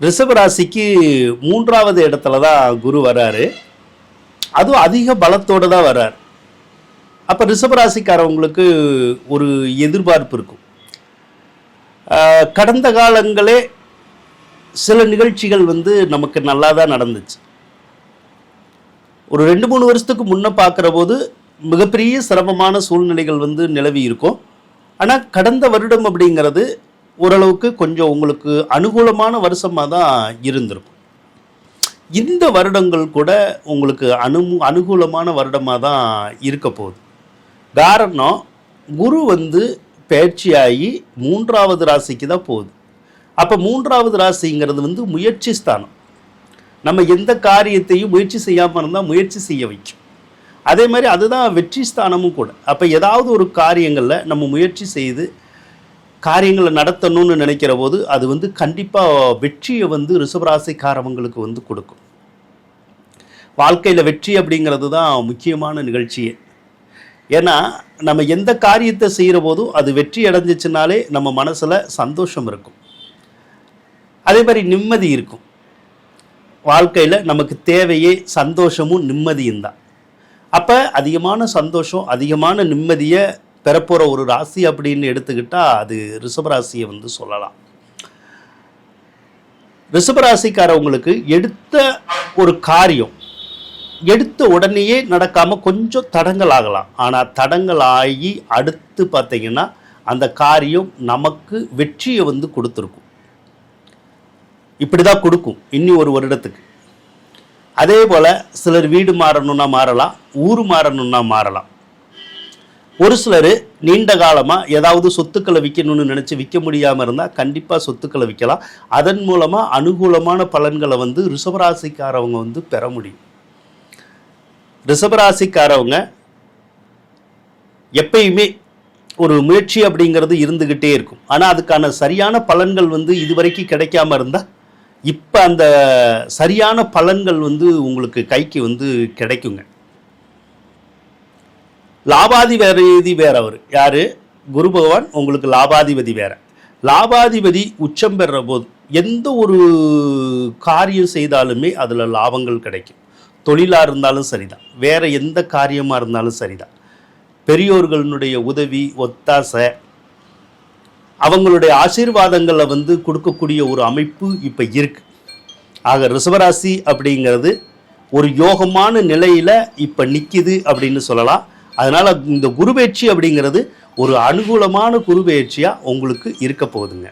ரிஷபராசிக்கு 3வது இடத்துல தான் குரு வராரு. அதுவும் அதிக பலத்தோடு தான் வர்றார். அப்போ ரிஷபராசிக்காரவங்களுக்கு ஒரு எதிர்பார்ப்பு இருக்கும். கடந்த காலங்களே சில நிகழ்ச்சிகள் நமக்கு நல்லா தான் நடந்துச்சு. ஒரு 2-3 வருஷத்துக்கு முன்னே பார்க்குற போது மிகப்பெரிய சிரமமான சூழ்நிலைகள் நிலவி இருக்கும். ஆனால் கடந்த வருடம் அப்படிங்கிறது ஓரளவுக்கு கொஞ்சம் உங்களுக்கு அனுகூலமான வருஷமாக தான் இருந்திருக்கும். இந்த வருடங்கள் கூட உங்களுக்கு அனுகூலமான வருடமாக தான் இருக்க போகுது. காரணம், குரு பயிற்சியாகி 3வது ராசிக்கு தான் போகுது. அப்போ 3வது ராசிங்கிறது முயற்சி ஸ்தானம். நம்ம எந்த காரியத்தையும் முயற்சி செய்யாமல் இருந்தால் முயற்சி செய்ய வைக்கும். அதே மாதிரி அதுதான் வெற்றி ஸ்தானமும் கூட. அப்போ ஏதாவது ஒரு காரியங்களில் நம்ம முயற்சி செய்து காரியங்களை நடத்தணும்னு நினைக்கிற போது அது கண்டிப்பாக வெற்றியை ரிஷபராசிக்காரவங்களுக்கு கொடுக்கும். வாழ்க்கையில் வெற்றி அப்படிங்கிறது தான் முக்கியமான நிகழ்ச்சியே. ஏன்னா நம்ம எந்த காரியத்தை செய்கிற போதும் அது வெற்றி அடைஞ்சிச்சுனாலே நம்ம மனசில் சந்தோஷம் இருக்கும். அதே மாதிரி நிம்மதி இருக்கும். வாழ்க்கையில் நமக்கு தேவையே சந்தோஷமும் நிம்மதியும் தான். அப்போ அதிகமான சந்தோஷம், அதிகமான நிம்மதியை பெறப்போகிற ஒரு ராசி அப்படின்னு எடுத்துக்கிட்டால் அது ரிஷபராசியை சொல்லலாம். ரிஷபராசிக்காரவங்களுக்கு எடுத்த ஒரு காரியம் எடுத்த உடனேயே நடக்காமல் கொஞ்சம் தடங்கள் ஆகலாம். ஆனால் தடங்கள் ஆகி அடுத்து பார்த்தீங்கன்னா அந்த காரியம் நமக்கு வெற்றியை கொடுத்துருக்கும். இப்படி தான் கொடுக்கும் இன்னி ஒரு வருடத்துக்கு. அதே போல் சிலர் வீடு மாறணுன்னா மாறலாம், ஊர் மாறணுன்னா மாறலாம். ஒரு சிலர் நீண்ட காலமாக ஏதாவது சொத்துக்களை விற்கணும்னு நினச்சி விற்க முடியாமல் இருந்தால் கண்டிப்பாக சொத்துக்களை விற்கலாம். அதன் மூலமாக அனுகூலமான பலன்களை ரிஷபராசிக்காரவங்க பெற முடியும். ரிஷபராசிக்காரவங்க எப்பயுமே ஒரு முயற்சி அப்படிங்கிறது இருந்துக்கிட்டே இருக்கும். ஆனால் அதுக்கான சரியான பலன்கள் இதுவரைக்கும் கிடைக்காம இருந்தால் இப்போ அந்த சரியான பலன்கள் உங்களுக்கு கைக்கு கிடைக்குங்க. லாபாதிபதி வேற. அவர் யார்? குரு பகவான் உங்களுக்கு லாபாதிபதி வேற. லாபாதிபதி உச்சம் பெறுற போது எந்த ஒரு காரியம் செய்தாலுமே அதில் லாபங்கள் கிடைக்கும். தொழிலாக இருந்தாலும் சரிதான், வேற எந்த காரியமாக இருந்தாலும் சரிதான். பெரியோர்களுடைய உதவி ஒத்தாசை, அவங்களுடைய ஆசீர்வாதங்களை கொடுக்கக்கூடிய ஒரு அமைப்பு இப்போ இருக்கு. ஆக ரிஷபராசி அப்படிங்கிறது ஒரு யோகமான நிலையில் இப்போ நிற்கிது அப்படின்னு சொல்லலாம். அதனால் இந்த குரு பயிற்சி அப்படிங்கிறது ஒரு அனுகூலமான குரு பயிற்சியாக உங்களுக்கு இருக்க போகுதுங்க.